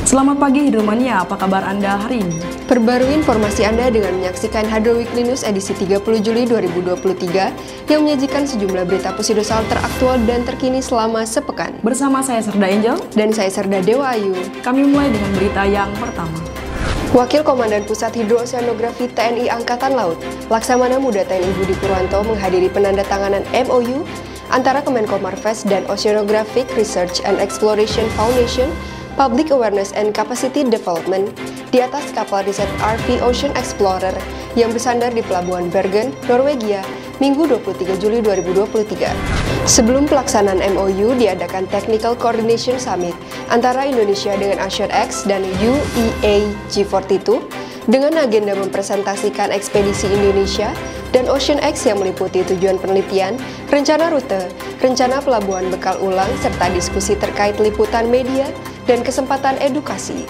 Selamat pagi Hidromania, apa kabar Anda hari ini? Perbarui informasi Anda dengan menyaksikan Hydro Weekly News edisi 30 Juli 2023 yang menyajikan sejumlah berita Pusidosal teraktual dan terkini selama sepekan. Bersama saya Serda Angel Dan saya Serda Dewa Ayu. Kami mulai dengan berita yang pertama. Wakil Komandan Pusat Hidrooceanografi TNI Angkatan Laut, Laksamana Muda TNI Budi Purwanto menghadiri penandatanganan MOU antara Kemenko Marves dan Oceanographic Research and Exploration Foundation Public Awareness and Capacity Development di atas kapal riset RV Ocean Explorer yang bersandar di Pelabuhan Bergen, Norwegia, Minggu 23 Juli 2023. Sebelum pelaksanaan MOU diadakan Technical Coordination Summit antara Indonesia dengan OceanX dan UEA G42 dengan agenda mempresentasikan ekspedisi Indonesia dan OceanX yang meliputi tujuan penelitian, rencana rute, rencana pelabuhan bekal ulang, serta diskusi terkait liputan media dan kesempatan edukasi.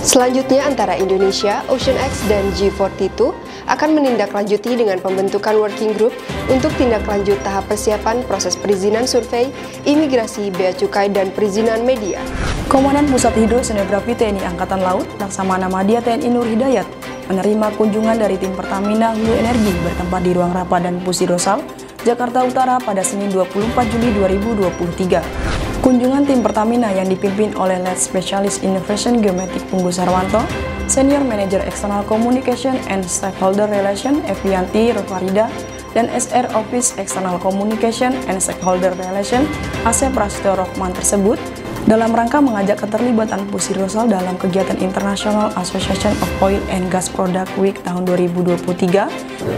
Selanjutnya antara Indonesia, OceanX, dan G42 akan menindaklanjuti dengan pembentukan working group untuk tindak lanjut tahap persiapan proses perizinan survei, imigrasi, bea cukai, dan perizinan media. Komandan Pusat Hidrooceanografi TNI Angkatan Laut, Laksamana Madya TNI Nur Hidayat, menerima kunjungan dari tim Pertamina Hulu Energi bertempat di Ruang Rapa dan Pusidosal, Jakarta Utara pada Senin 24 Juli 2023. Kunjungan tim Pertamina yang dipimpin oleh Lead Specialist Innovation Geometric Punggu Sarwanto, Senior Manager External Communication and Stakeholder Relation Evianti Rofarida, dan SR Office External Communication and Stakeholder Relation Asep Prasetyo Rohman tersebut dalam rangka mengajak keterlibatan Pusidosal dalam kegiatan International Association of Oil and Gas Product Week tahun 2023,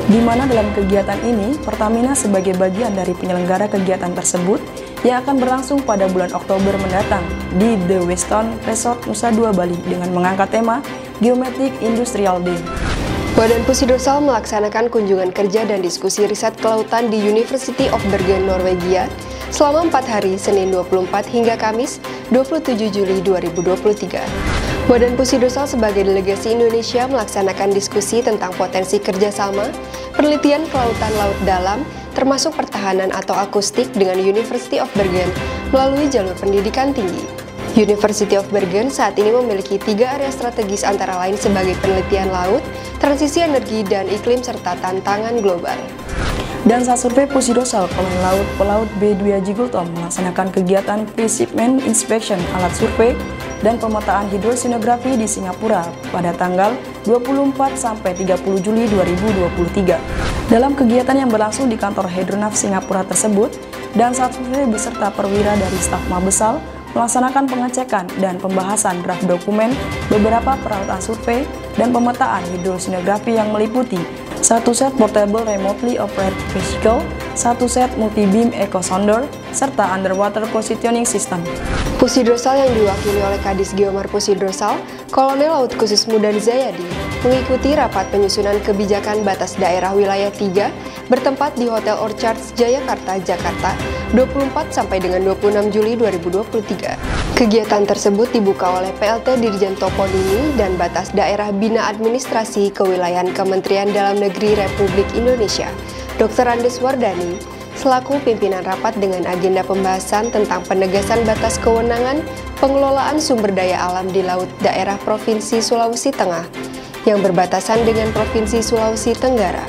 di mana dalam kegiatan ini Pertamina sebagai bagian dari penyelenggara kegiatan tersebut yang akan berlangsung pada bulan Oktober mendatang di The Weston Resort Nusa Dua Bali dengan mengangkat tema Geometric Industrial Day. Badan Pusidosal melaksanakan kunjungan kerja dan diskusi riset kelautan di University of Bergen, Norwegia selama 4 hari, Senin 24 hingga Kamis 27 Juli 2023. Badan Pusidosal sebagai delegasi Indonesia melaksanakan diskusi tentang potensi kerjasama, penelitian kelautan laut dalam, termasuk pertahanan atau akustik dengan University of Bergen melalui jalur pendidikan tinggi. University of Bergen saat ini memiliki 3 area strategis antara lain sebagai penelitian laut, transisi energi, dan iklim serta tantangan global. Dan saat survei Pusidosal, Kolonel Laut Pelaut B2 Jigultom melaksanakan kegiatan Pre-Shipment Inspection alat survei dan pemetaan hidrooceanografi di Singapura pada tanggal 24 sampai 30 Juli 2023. Dalam kegiatan yang berlangsung di kantor Hydronav Singapura tersebut, dan saat survei beserta perwira dari staf Mabesal melaksanakan pengecekan dan pembahasan draft dokumen beberapa peralatan survei dan pemetaan hidrooceanografi yang meliputi 1 set portable remotely operated vehicle, 1 set multi-beam echo sounder, serta underwater positioning system. Pusidosal yang diwakili oleh Kadis Geomar Pusidosal, Kolonel Laut Khusus Mudan Zayadi, mengikuti rapat penyusunan kebijakan batas daerah wilayah 3 bertempat di Hotel Orchards Jayakarta, Jakarta, 24 sampai dengan 26 Juli 2023. Kegiatan tersebut dibuka oleh PLT Dirjen Toponimi dan Batas Daerah Bina Administrasi Kewilayahan Kementerian Dalam Negeri Republik Indonesia, Dr. Andes Wardani, selaku pimpinan rapat dengan agenda pembahasan tentang penegasan batas kewenangan pengelolaan sumber daya alam di laut daerah Provinsi Sulawesi Tengah yang berbatasan dengan Provinsi Sulawesi Tenggara.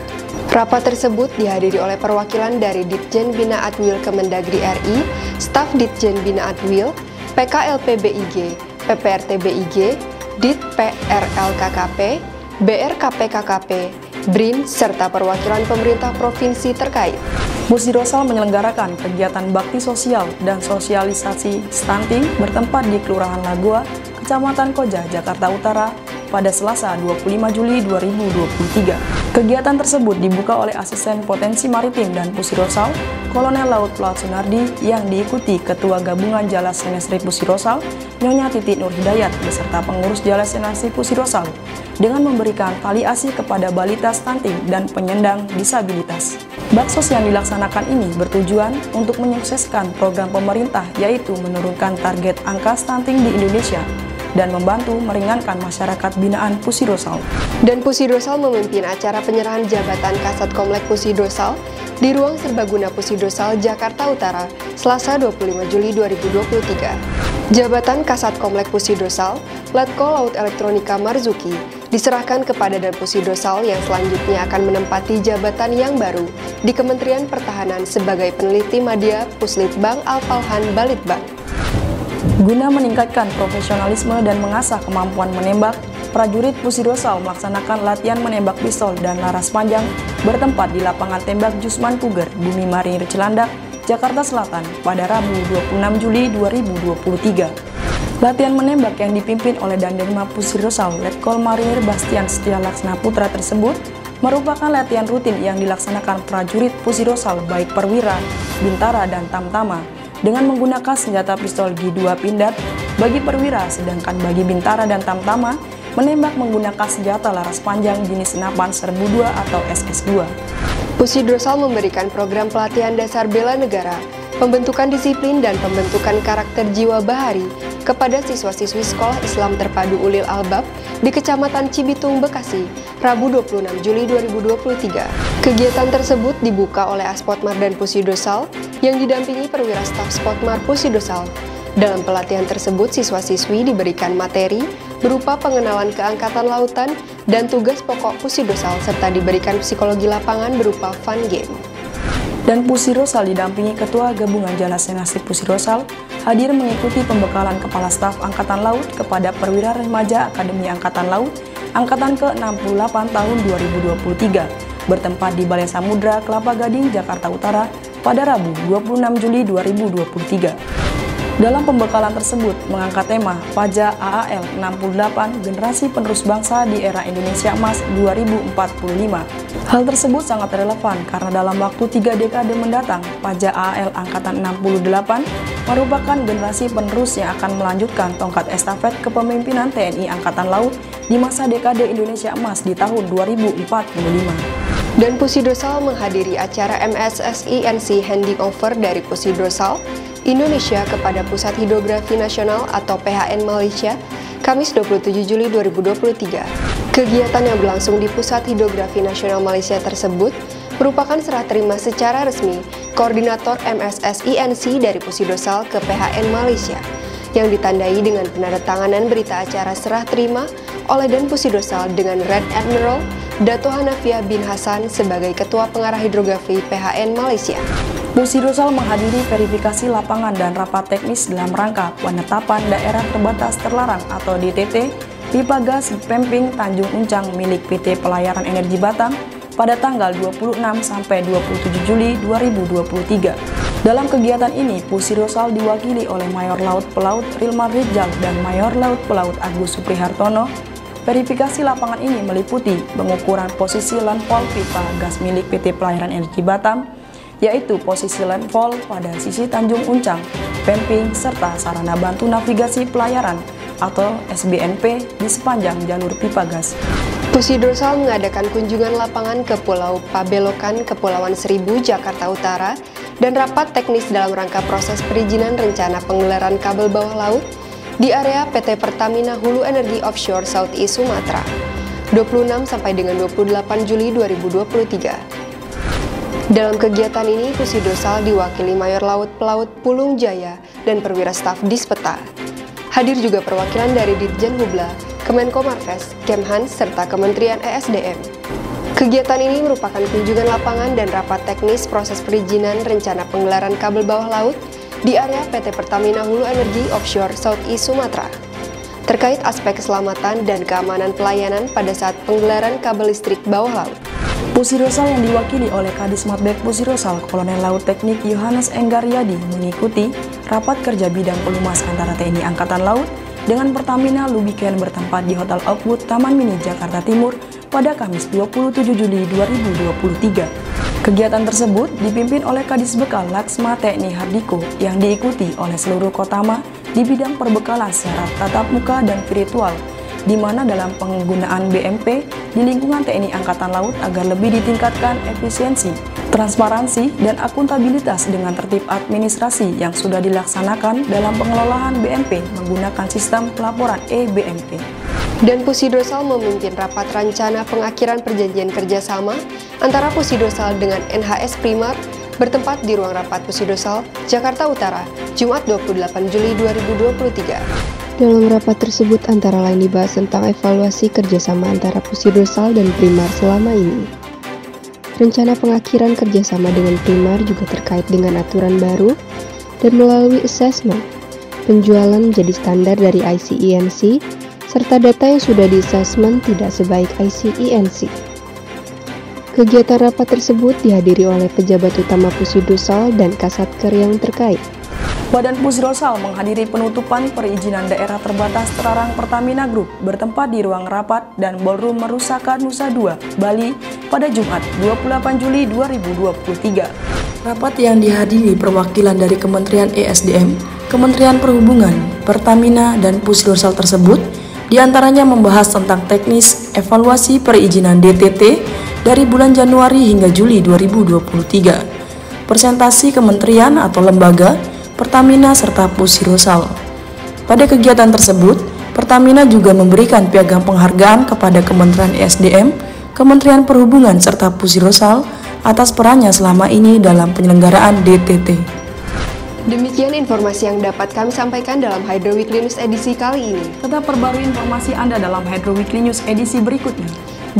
Rapat tersebut dihadiri oleh perwakilan dari Ditjen Bina Adwil Kemendagri RI, Staf Ditjen Bina Adwil, PKLP-BIG, PPRT-BIG, Dit PRL-KKP, BRKP-KKP, BRIN, serta perwakilan pemerintah provinsi terkait. Pusidosal menyelenggarakan kegiatan bakti sosial dan sosialisasi stunting bertempat di Kelurahan Lagoa, Kecamatan Koja, Jakarta Utara pada Selasa 25 Juli 2023. Kegiatan tersebut dibuka oleh Asisten Potensi Maritim dan Pusidosal, Kolonel Laut Pelaut Sunardi, yang diikuti Ketua Gabungan Jala Senasri Pusidosal, Nyonya Titi Nur Hidayat, beserta pengurus Jala Senasri Pusidosal, dengan memberikan tali asi kepada balita stunting dan penyandang disabilitas. Baksos yang dilaksanakan ini bertujuan untuk menyukseskan program pemerintah, yaitu menurunkan target angka stunting di Indonesia dan membantu meringankan masyarakat binaan Pusidosal. Dan Pusidosal memimpin acara penyerahan jabatan Kasat Komlek Pusidosal di Ruang Serbaguna Pusidosal, Jakarta Utara, Selasa 25 Juli 2023. Jabatan Kasat Komlek Pusidosal, Letkol Laut Elektronika Marzuki, diserahkan kepada Dan Pusidosal yang selanjutnya akan menempati jabatan yang baru di Kementerian Pertahanan sebagai peneliti Madya Puslitbang Alfalhan Balitbang. Guna meningkatkan profesionalisme dan mengasah kemampuan menembak, prajurit Pusidosal melaksanakan latihan menembak pistol dan laras panjang bertempat di lapangan tembak Jusman Puger, Bumi Marinir Cilandak, Jakarta Selatan pada Rabu 26 Juli 2023. Latihan menembak yang dipimpin oleh Danderma Pusidosal Letkol Marinir Bastian Setia Laksana Putra tersebut merupakan latihan rutin yang dilaksanakan prajurit Pusidosal baik perwira, bintara, dan tamtama dengan menggunakan senjata pistol G2 Pindad bagi perwira, sedangkan bagi bintara dan tamtama menembak menggunakan senjata laras panjang jenis senapan serbu 2 atau SS2. Pusidosal memberikan program pelatihan dasar bela negara, pembentukan disiplin dan pembentukan karakter jiwa bahari kepada siswa-siswi Sekolah Islam Terpadu Ulil Albab di Kecamatan Cibitung, Bekasi, Rabu 26 Juli 2023. Kegiatan tersebut dibuka oleh Aspotmar Dan Pusidosal yang didampingi perwira staf Spotmar Pusidosal. Dalam pelatihan tersebut, siswa-siswi diberikan materi berupa pengenalan keangkatan lautan dan tugas pokok Pusidosal serta diberikan psikologi lapangan berupa fun game. Dan Pusidosal didampingi Ketua Gabungan Jalasenasi Pusidosal hadir mengikuti pembekalan Kepala Staf Angkatan Laut kepada perwira remaja Akademi Angkatan Laut Angkatan ke-68 tahun 2023 bertempat di Balai Samudra, Kelapa Gading, Jakarta Utara pada Rabu 26 Juli 2023. Dalam pembekalan tersebut mengangkat tema Faja AAL 68 Generasi Penerus Bangsa di Era Indonesia Emas 2045. Hal tersebut sangat relevan karena dalam waktu 3 dekade mendatang, Faja AAL Angkatan 68 merupakan generasi penerus yang akan melanjutkan tongkat estafet kepemimpinan TNI Angkatan Laut di masa dekade Indonesia Emas di tahun 2045. Dan Pusidosal menghadiri acara MSSI/NC Handing Over dari Pusidosal Indonesia kepada Pusat Hidrografi Nasional atau PHN Malaysia, Kamis 27 Juli 2023. Kegiatan yang berlangsung di Pusat Hidrografi Nasional Malaysia tersebut merupakan serah terima secara resmi Koordinator MSSI/NC dari Pusidosal ke PHN Malaysia, yang ditandai dengan penandatanganan berita acara serah terima oleh Dan Pusidosal dengan Red Admiral Dato Hanafiah bin Hasan sebagai Ketua Pengarah Hidrografi PHN Malaysia. Pusidosal menghadiri verifikasi lapangan dan rapat teknis dalam rangka penetapan daerah terbatas terlarang atau DTT pipa gas Pemping Tanjung Uncang milik PT Pelayaran Energi Batam pada tanggal 26 sampai 27 Juli 2023. Dalam kegiatan ini, Pusidosal diwakili oleh Mayor Laut Pelaut Rilman Rijal dan Mayor Laut Pelaut Agus Suprihartono. Verifikasi lapangan ini meliputi pengukuran posisi landfall pipa gas milik PT Pelayaran Energi Batam, yaitu posisi landfall pada sisi Tanjung Uncang, Pemping, serta sarana bantu navigasi pelayaran atau SBNP di sepanjang jalur pipa gas. Pusidosal mengadakan kunjungan lapangan ke Pulau Pabelokan, Kepulauan Seribu, Jakarta Utara, dan rapat teknis dalam rangka proses perizinan rencana penggelaran kabel bawah laut di area PT Pertamina Hulu Energi Offshore Southeast Sumatera, 26 sampai dengan 28 Juli 2023. Dalam kegiatan ini, Pusidosal diwakili Mayor Laut Pelaut Pulung Jaya dan perwira staf Dispeta. Hadir juga perwakilan dari Ditjen Hubla, Kemenko Marves, Kemhan, serta Kementerian ESDM. Kegiatan ini merupakan kunjungan lapangan dan rapat teknis proses perizinan rencana penggelaran kabel bawah laut di area PT Pertamina Hulu Energi Offshore Southeast Sumatera, terkait aspek keselamatan dan keamanan pelayanan pada saat penggelaran kabel listrik bawah laut. Pusidosal yang diwakili oleh Kadis Matbek Pusidosal Kolonel Laut Teknik Yohanes Enggaryadi mengikuti rapat kerja bidang pelumas antara TNI Angkatan Laut dengan Pertamina Lubiken bertempat di Hotel Oakwood, Taman Mini, Jakarta Timur pada Kamis 27 Juli 2023. Kegiatan tersebut dipimpin oleh Kadis Bekal Laksma TNI Hardiko yang diikuti oleh seluruh Kotama di bidang perbekalan secara tatap muka dan virtual, di mana dalam penggunaan BMP di lingkungan TNI Angkatan Laut agar lebih ditingkatkan efisiensi, transparansi, dan akuntabilitas dengan tertib administrasi yang sudah dilaksanakan dalam pengelolaan BMP menggunakan sistem pelaporan e-BMP. Dan Pusidosal memimpin rapat rencana pengakhiran perjanjian kerjasama antara Pusidosal dengan NHS Primar bertempat di ruang rapat Pusidosal, Jakarta Utara, Jumat 28 Juli 2023. Dalam rapat tersebut antara lain dibahas tentang evaluasi kerjasama antara Pusidosal dan Primar selama ini. Rencana pengakhiran kerjasama dengan Primar juga terkait dengan aturan baru dan melalui assessment, penjualan menjadi standar dari ICENC, serta data yang sudah di-assessment tidak sebaik ICENC. Kegiatan rapat tersebut dihadiri oleh pejabat utama Pusidosal dan Kasatker yang terkait. Badan Pusidosal menghadiri penutupan perizinan daerah terbatas terlarang Pertamina Group bertempat di ruang rapat dan ballroom Merusaka Nusa Dua, Bali pada Jumat 28 Juli 2023. Rapat yang dihadiri perwakilan dari Kementerian ESDM, Kementerian Perhubungan, Pertamina, dan Pusidosal tersebut diantaranya membahas tentang teknis evaluasi perizinan DTT dari bulan Januari hingga Juli 2023, presentasi kementerian atau lembaga, Pertamina serta Pusidosal. Pada kegiatan tersebut, Pertamina juga memberikan piagam penghargaan kepada Kementerian ESDM, Kementerian Perhubungan serta Pusidosal atas perannya selama ini dalam penyelenggaraan DTT. Demikian informasi yang dapat kami sampaikan dalam Hydro Weekly News edisi kali ini. Tetap perbarui informasi Anda dalam Hydro Weekly News edisi berikutnya.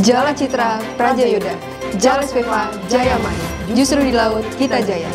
Jala Citra, Praja Yoda, Jala Speva, Jaya Maya. Justru di laut kita jaya.